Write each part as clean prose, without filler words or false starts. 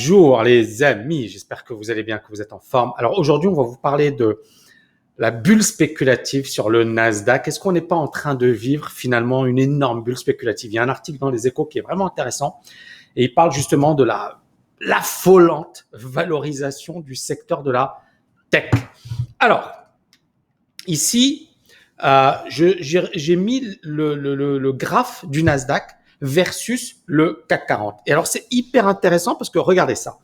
Bonjour les amis, j'espère que vous allez bien, que vous êtes en forme. Alors aujourd'hui, on va vous parler de la bulle spéculative sur le Nasdaq. Est-ce qu'on n'est pas en train de vivre finalement une énorme bulle spéculative? Il y a un article dans Les Échos qui est vraiment intéressant et il parle justement de l'affolante valorisation du secteur de la tech. Alors, ici, j'ai mis le graphe du Nasdaq versus le CAC 40. Et alors, c'est hyper intéressant parce que regardez ça.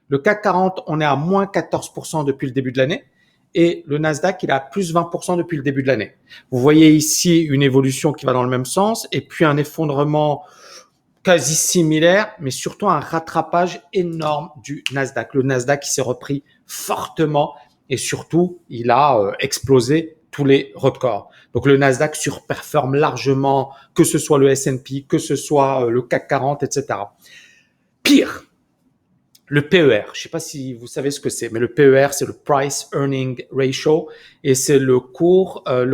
Le CAC 40, on est à moins 14% depuis le début de l'année et le Nasdaq, il est à plus 20% depuis le début de l'année. Vous voyez ici une évolution qui va dans le même sens et puis un effondrement quasi similaire, mais surtout un rattrapage énorme du Nasdaq. Le Nasdaq qui s'est repris fortement et surtout, il a explosé tous les records. Donc le Nasdaq surperforme largement, que ce soit le S&P, que ce soit le CAC 40, etc. Pire, le PER. Je ne sais pas si vous savez ce que c'est, mais le PER, c'est le Price Earning Ratio et c'est le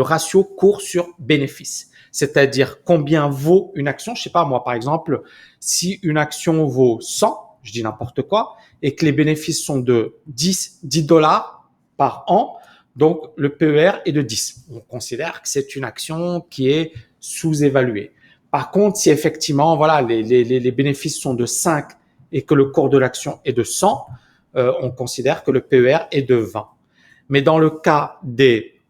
ratio cours sur bénéfice. C'est-à-dire combien vaut une action. Je ne sais pas, moi, par exemple, si une action vaut 100, je dis n'importe quoi, et que les bénéfices sont de 10 dollars par an, donc le PER est de 10. On considère que c'est une action qui est sous-évaluée. Par contre, si effectivement, voilà, les bénéfices sont de 5 et que le cours de l'action est de 100, on considère que le PER est de 20. Mais dans le cas des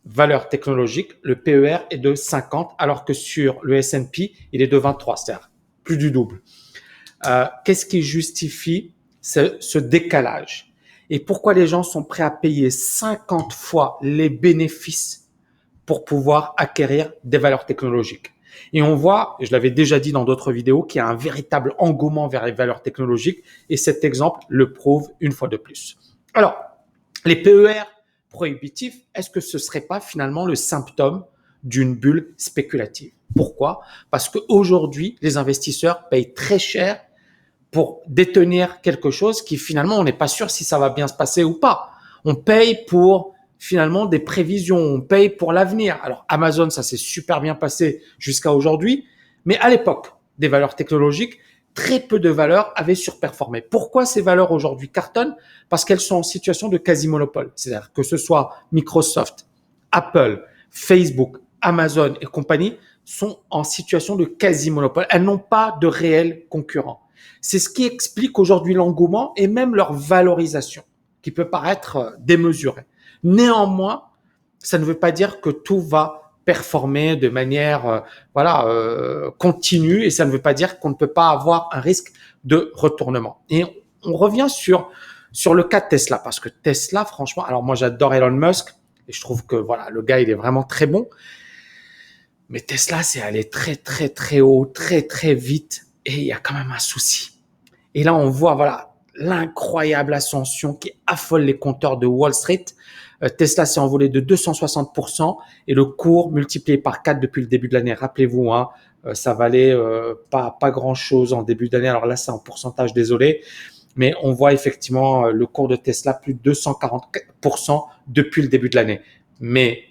valeurs technologiques, le PER est de 50, alors que sur le S&P, il est de 23, c'est-à-dire plus du double. Qu'est-ce qui justifie ce décalage? Et pourquoi les gens sont prêts à payer 50 fois les bénéfices pour pouvoir acquérir des valeurs technologiques? Et on voit, je l'avais déjà dit dans d'autres vidéos, qu'il y a un véritable engouement vers les valeurs technologiques et cet exemple le prouve une fois de plus. Alors, les PER prohibitifs, est-ce que ce serait pas finalement le symptôme d'une bulle spéculative? Pourquoi? Parce qu'aujourd'hui, les investisseurs payent très cher pour détenir quelque chose qui finalement, on n'est pas sûr si ça va bien se passer ou pas. On paye pour finalement des prévisions, on paye pour l'avenir. Alors Amazon, ça s'est super bien passé jusqu'à aujourd'hui, mais à l'époque des valeurs technologiques, très peu de valeurs avaient surperformé. Pourquoi ces valeurs aujourd'hui cartonnent? Parce qu'elles sont en situation de quasi-monopole. C'est-à-dire que ce soit Microsoft, Apple, Facebook, Amazon et compagnie sont en situation de quasi-monopole. Elles n'ont pas de réels concurrents. C'est ce qui explique aujourd'hui l'engouement et même leur valorisation, qui peut paraître démesurée. Néanmoins, ça ne veut pas dire que tout va performer de manière continue et ça ne veut pas dire qu'on ne peut pas avoir un risque de retournement. Et on revient sur le cas de Tesla parce que Tesla, franchement, alors moi j'adore Elon Musk et je trouve que voilà, le gars il est vraiment très bon. Mais Tesla, c'est allé très très très haut, très très vite et il y a quand même un souci. Et là, on voit voilà l'incroyable ascension qui affole les compteurs de Wall Street. Tesla s'est envolé de 260% et le cours multiplié par 4 depuis le début de l'année. Rappelez-vous, ça valait pas grand-chose en début d'année. Alors là, c'est en pourcentage, désolé. Mais on voit effectivement le cours de Tesla plus de 240% depuis le début de l'année. Mais,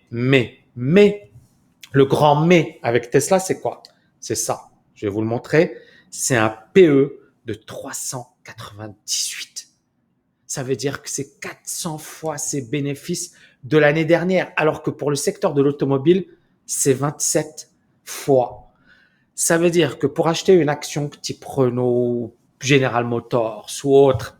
le grand mais avec Tesla, c'est quoi? C'est ça. Je vais vous le montrer. C'est un PE de 398. Ça veut dire que c'est 400 fois ses bénéfices de l'année dernière, alors que pour le secteur de l'automobile, c'est 27 fois. Ça veut dire que pour acheter une action type Renault, General Motors ou autre,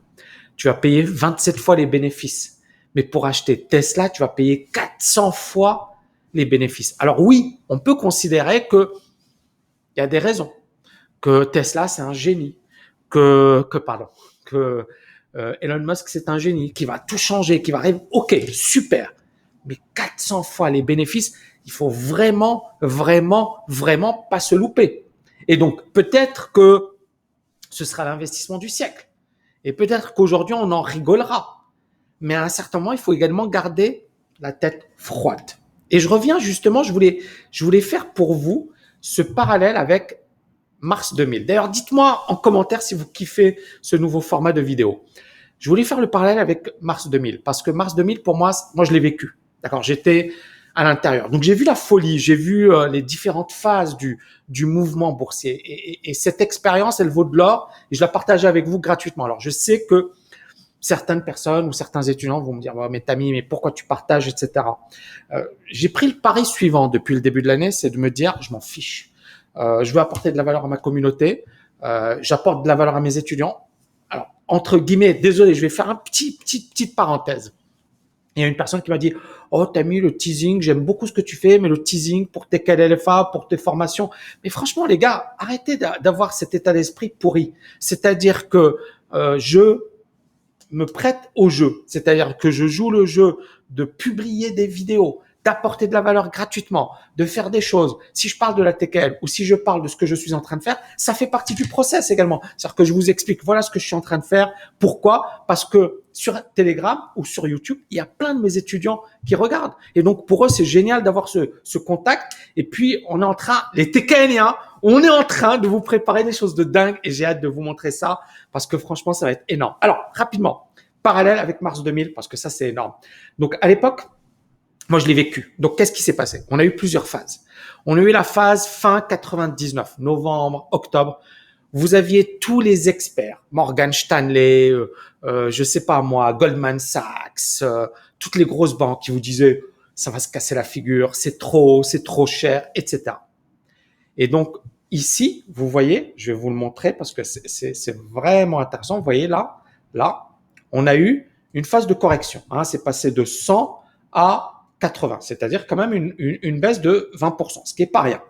tu vas payer 27 fois les bénéfices. Mais pour acheter Tesla, tu vas payer 400 fois les bénéfices. Alors oui, on peut considérer que il y a des raisons, que Tesla c'est un génie, que Elon Musk c'est un génie, qui va tout changer, qui va arriver. Ok, super. Mais 400 fois les bénéfices, il faut vraiment pas se louper. Et donc peut-être que ce sera l'investissement du siècle. Et peut-être qu'aujourd'hui on en rigolera. Mais à un certain moment, il faut également garder la tête froide. Et je reviens justement, je voulais faire pour vous ce parallèle avec mars 2000. D'ailleurs, dites-moi en commentaire si vous kiffez ce nouveau format de vidéo. Je voulais faire le parallèle avec mars 2000 parce que mars 2000, pour moi je l'ai vécu. D'accord, j'étais à l'intérieur. Donc j'ai vu la folie, j'ai vu les différentes phases du mouvement boursier et cette expérience, elle vaut de l'or et je la partage avec vous gratuitement. Alors je sais que certaines personnes ou certains étudiants vont me dire, oh, mais Tammy, mais pourquoi tu partages, etc. J'ai pris le pari suivant depuis le début de l'année, c'est de me dire, je m'en fiche. Je veux apporter de la valeur à ma communauté, j'apporte de la valeur à mes étudiants. Alors, entre guillemets, désolé, je vais faire un petite parenthèse. Il y a une personne qui m'a dit, oh, Tammy, le teasing, j'aime beaucoup ce que tu fais, mais le teasing pour tes KLFA, pour tes formations. Mais franchement, les gars, arrêtez d'avoir cet état d'esprit pourri. C'est-à-dire que je me prête au jeu. C'est-à-dire que je joue le jeu de publier des vidéos, d'apporter de la valeur gratuitement, de faire des choses. Si je parle de la TKL ou si je parle de ce que je suis en train de faire, ça fait partie du process également. C'est-à-dire que je vous explique, voilà ce que je suis en train de faire. Pourquoi? Parce que sur Telegram ou sur YouTube, il y a plein de mes étudiants qui regardent. Et donc, pour eux, c'est génial d'avoir ce contact. Et puis, on est en train, les TKLiens, on est en train de vous préparer des choses de dingue et j'ai hâte de vous montrer ça parce que franchement, ça va être énorme. Alors, rapidement, parallèle avec mars 2000 parce que ça, c'est énorme. Donc, à l'époque, moi, je l'ai vécu. Donc, qu'est-ce qui s'est passé? On a eu plusieurs phases. On a eu la phase fin 99, novembre, octobre. Vous aviez tous les experts, Morgan Stanley, je sais pas moi, Goldman Sachs, toutes les grosses banques qui vous disaient ça va se casser la figure, c'est trop cher, etc. Et donc ici, vous voyez, je vais vous le montrer parce que c'est vraiment intéressant. Vous voyez là, on a eu une phase de correction. Hein, c'est passé de 100 à 80, c'est-à-dire quand même une baisse de 20%, ce qui est pas rien.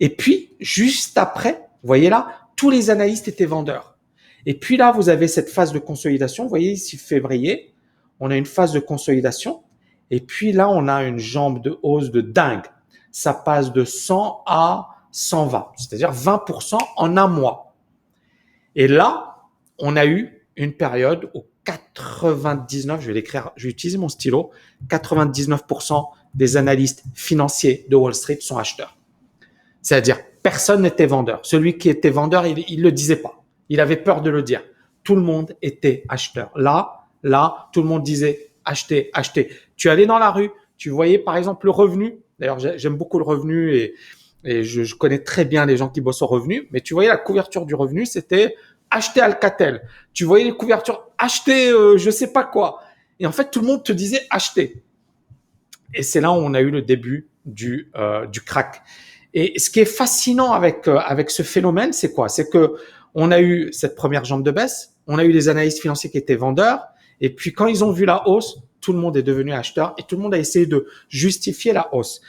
Et puis juste après, vous voyez là, tous les analystes étaient vendeurs. Et puis là, vous avez cette phase de consolidation. Vous voyez ici, février, on a une phase de consolidation. Et puis là, on a une jambe de hausse de dingue. Ça passe de 100 à 120, c'est-à-dire 20% en un mois. Et là, on a eu une période où 99, je vais l'écrire, je vais utiliser mon stylo, 99% des analystes financiers de Wall Street sont acheteurs. C'est-à-dire, personne n'était vendeur. Celui qui était vendeur, il le disait pas. Il avait peur de le dire. Tout le monde était acheteur. Là, tout le monde disait acheter. Tu allais dans la rue, tu voyais par exemple le revenu. D'ailleurs, j'aime beaucoup le revenu et je connais très bien les gens qui bossent au revenu. Mais tu voyais la couverture du revenu, c'était acheter Alcatel. Tu voyais les couvertures acheter, je sais pas quoi. Et en fait, tout le monde te disait acheter. Et c'est là où on a eu le début du crack. Et ce qui est fascinant avec ce phénomène, c'est quoi? C'est que on a eu cette première jambe de baisse, on a eu les analystes financiers qui étaient vendeurs, et puis quand ils ont vu la hausse, tout le monde est devenu acheteur et tout le monde a essayé de justifier la hausse.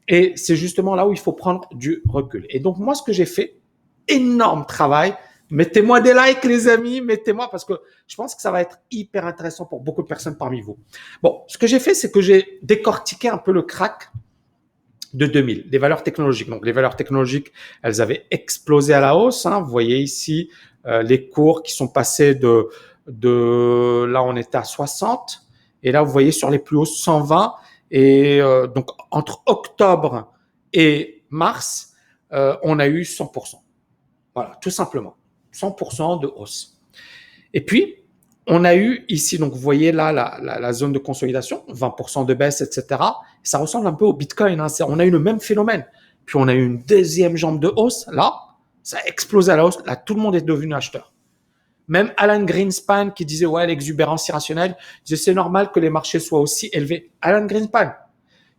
Et c'est justement là où il faut prendre du recul. Et donc moi, ce que j'ai fait, énorme travail. Mettez-moi des likes, les amis, mettez-moi parce que je pense que ça va être hyper intéressant pour beaucoup de personnes parmi vous. Bon, ce que j'ai fait, c'est que j'ai décortiqué un peu le crack de 2000, des valeurs technologiques. Donc, les valeurs technologiques, elles avaient explosé à la hausse. Hein. Vous voyez ici les cours qui sont passés de là, on était à 60. Et là, vous voyez sur les plus hauts, 120. Et donc, entre octobre et mars, on a eu 100%. Voilà, tout simplement. 100% de hausse. Et puis, on a eu ici, donc vous voyez là la zone de consolidation, 20% de baisse, etc. Ça ressemble un peu au Bitcoin. Hein. On a eu le même phénomène. Puis on a eu une deuxième jambe de hausse. Là, ça a explosé à la hausse. Là, tout le monde est devenu acheteur. Même Alan Greenspan qui disait ouais l'exubérance irrationnelle, il disait c'est normal que les marchés soient aussi élevés. Alan Greenspan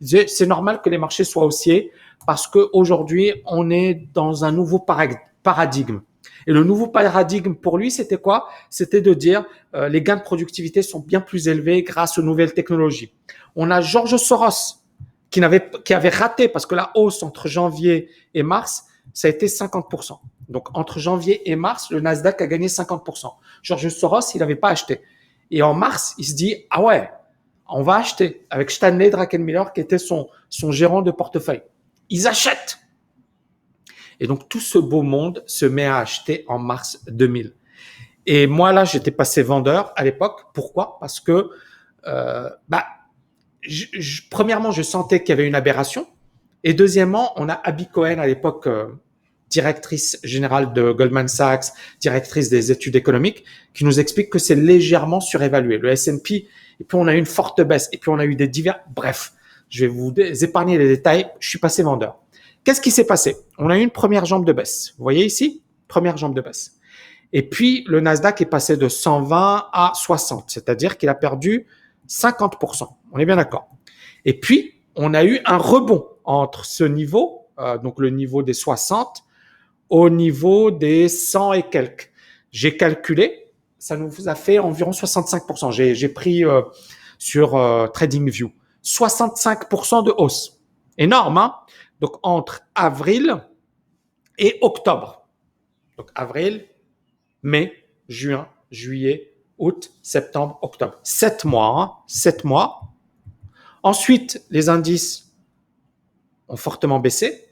il disait c'est normal que les marchés soient haussiers parce que aujourd'hui on est dans un nouveau paradigme. Et le nouveau paradigme pour lui, c'était quoi? C'était de dire les gains de productivité sont bien plus élevés grâce aux nouvelles technologies. On a George Soros qui avait raté parce que la hausse entre janvier et mars, ça a été 50%. Donc entre janvier et mars, le Nasdaq a gagné 50%. George Soros, il n'avait pas acheté. Et en mars, il se dit ah ouais, on va acheter avec Stanley Druckenmiller qui était son gérant de portefeuille. Ils achètent. Et donc, tout ce beau monde se met à acheter en mars 2000. Et moi, là, j'étais passé vendeur à l'époque. Pourquoi? Parce que, premièrement, je sentais qu'il y avait une aberration. Et deuxièmement, on a Abby Cohen à l'époque, directrice générale de Goldman Sachs, directrice des études économiques, qui nous explique que c'est légèrement surévalué. Le S&P, et puis on a eu une forte baisse, et puis on a eu des divers... Bref, Je vais vous épargner les détails. Je suis passé vendeur. Qu'est-ce qui s'est passé? On a eu une première jambe de baisse. Vous voyez ici? Première jambe de baisse. Et puis, le Nasdaq est passé de 120 à 60, c'est-à-dire qu'il a perdu 50%. On est bien d'accord. Et puis, on a eu un rebond entre ce niveau, donc le niveau des 60, au niveau des 100 et quelques. J'ai calculé, ça nous a fait environ 65%. J'ai pris sur TradingView 65% de hausse. Énorme, hein? Donc, entre avril et octobre. Donc, avril, mai, juin, juillet, août, septembre, octobre. 7 mois, hein? 7 mois. Ensuite, les indices ont fortement baissé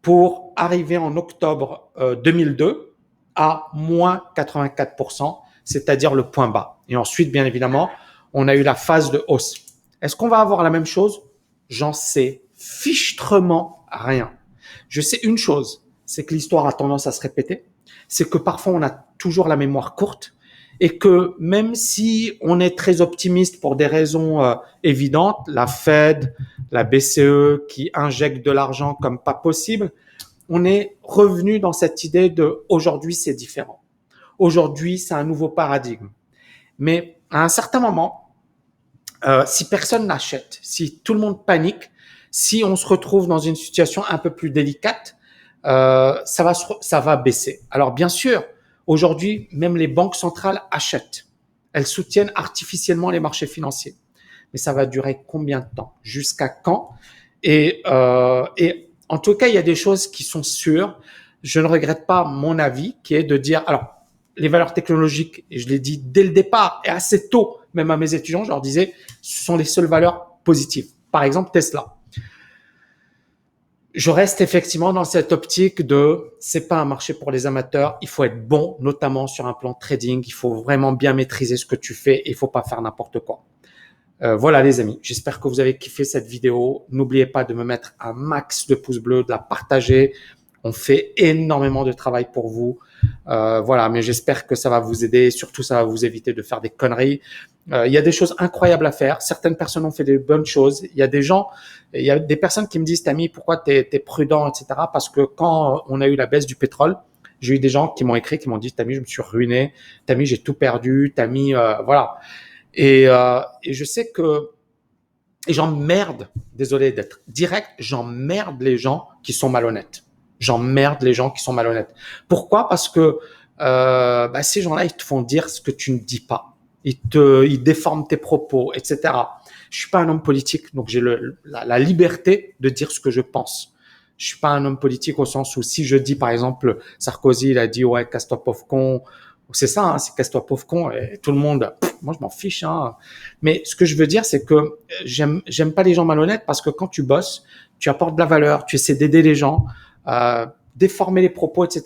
pour arriver en octobre 2002 à moins 84%, c'est-à-dire le point bas. Et ensuite, bien évidemment, on a eu la phase de hausse. Est-ce qu'on va avoir la même chose? J'en sais fichtrement rien. Je sais une chose, c'est que l'histoire a tendance à se répéter, c'est que parfois on a toujours la mémoire courte et que même si on est très optimiste pour des raisons évidentes, la Fed, la BCE qui injecte de l'argent comme pas possible, on est revenu dans cette idée de aujourd'hui c'est différent. Aujourd'hui c'est un nouveau paradigme. Mais à un certain moment, si personne n'achète, si tout le monde panique, si on se retrouve dans une situation un peu plus délicate, ça va baisser. Alors bien sûr, aujourd'hui, même les banques centrales achètent. Elles soutiennent artificiellement les marchés financiers. Mais ça va durer combien de temps? Jusqu'à quand? Et en tout cas, il y a des choses qui sont sûres. Je ne regrette pas mon avis, qui est de dire, alors, les valeurs technologiques, et je l'ai dit dès le départ, et assez tôt, même à mes étudiants, je leur disais, ce sont les seules valeurs positives. Par exemple, Tesla. Je reste effectivement dans cette optique de c'est pas un marché pour les amateurs, il faut être bon, notamment sur un plan trading, il faut vraiment bien maîtriser ce que tu fais et il faut pas faire n'importe quoi. Voilà les amis, j'espère que vous avez kiffé cette vidéo. N'oubliez pas de me mettre un max de pouces bleus, de la partager. On fait énormément de travail pour vous. Voilà, mais j'espère que ça va vous aider. Surtout, ça va vous éviter de faire des conneries. Il y a des choses incroyables à faire. Certaines personnes ont fait des bonnes choses. Il y a des personnes qui me disent, Tammy, pourquoi t'es prudent, etc. Parce que quand on a eu la baisse du pétrole, j'ai eu des gens qui m'ont écrit, qui m'ont dit, Tammy, je me suis ruiné. Tammy, j'ai tout perdu. Tammy, voilà. Et je sais que j'emmerde, désolé d'être direct, j'emmerde les gens qui sont malhonnêtes. J'emmerde les gens qui sont malhonnêtes. Pourquoi? Parce que ces gens-là, ils te font dire ce que tu ne dis pas. Ils déforment tes propos, etc. Je suis pas un homme politique, donc j'ai la liberté de dire ce que je pense. Je suis pas un homme politique au sens où si je dis, par exemple, Sarkozy, il a dit, ouais, casse-toi pauvre con. C'est ça, hein, c'est casse-toi pauvre con. Et tout le monde, moi, je m'en fiche, hein. Mais ce que je veux dire, c'est que j'aime pas les gens malhonnêtes parce que quand tu bosses, tu apportes de la valeur, tu essaies d'aider les gens, déformer les propos, etc.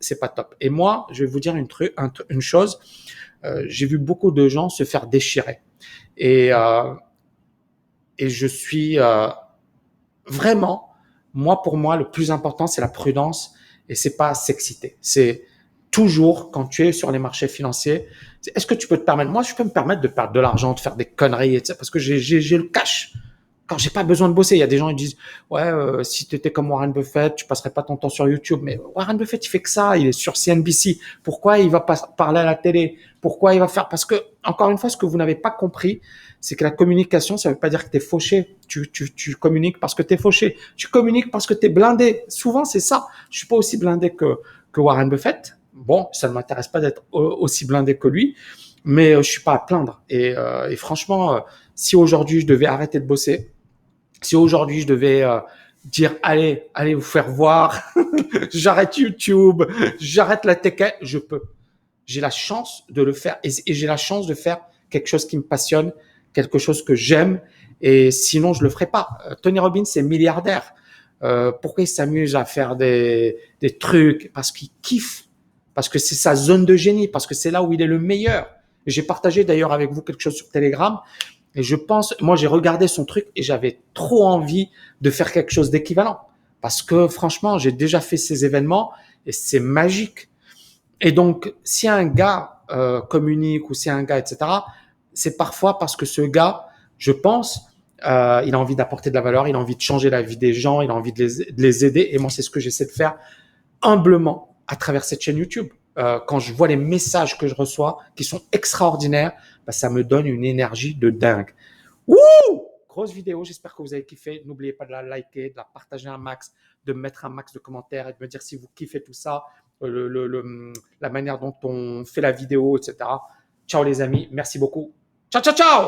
C'est pas top. Et moi, je vais vous dire une chose. J'ai vu beaucoup de gens se faire déchirer. Et je suis vraiment, pour moi, le plus important, c'est la prudence et c'est pas s'exciter. C'est toujours, quand tu es sur les marchés financiers, est-ce que tu peux te permettre? Moi, je peux me permettre de perdre de l'argent, de faire des conneries, etc. Parce que j'ai le cash. Quand j'ai pas besoin de bosser, il y a des gens qui disent ouais, si tu étais comme Warren Buffett, tu passerais pas ton temps sur YouTube. Mais Warren Buffett, il fait que ça, il est sur CNBC. Pourquoi il va pas parler à la télé? Pourquoi il va faire? Parce que encore une fois, ce que vous n'avez pas compris, c'est que la communication, ça veut pas dire que t'es fauché. Tu communiques parce que t'es fauché. Tu communiques parce que t'es blindé. Souvent, c'est ça. Je suis pas aussi blindé que Warren Buffett. Bon, ça ne m'intéresse pas d'être aussi blindé que lui, mais je suis pas à plaindre. Et franchement, si aujourd'hui je devais arrêter de bosser, si aujourd'hui je devais dire allez vous faire voir, j'arrête YouTube, j'arrête la tech, je peux. J'ai la chance de le faire et j'ai la chance de faire quelque chose qui me passionne, quelque chose que j'aime et sinon je le ferais pas. Tony Robbins est milliardaire. Pourquoi il s'amuse à faire des trucs? Parce qu'il kiffe, parce que c'est sa zone de génie, parce que c'est là où il est le meilleur. J'ai partagé d'ailleurs avec vous quelque chose sur Telegram. Et je pense, moi j'ai regardé son truc et j'avais trop envie de faire quelque chose d'équivalent. Parce que franchement, j'ai déjà fait ces événements et c'est magique. Et donc, si un gars communique ou si un gars, etc., c'est parfois parce que ce gars, je pense, il a envie d'apporter de la valeur, il a envie de changer la vie des gens, il a envie de les aider. Et moi, c'est ce que j'essaie de faire humblement à travers cette chaîne YouTube. Quand je vois les messages que je reçois, qui sont extraordinaires, bah, ça me donne une énergie de dingue. Wouh! Grosse vidéo, j'espère que vous avez kiffé. N'oubliez pas de la liker, de la partager un max, de mettre un max de commentaires et de me dire si vous kiffez tout ça, la manière dont on fait la vidéo, etc. Ciao les amis, merci beaucoup. Ciao, ciao, ciao!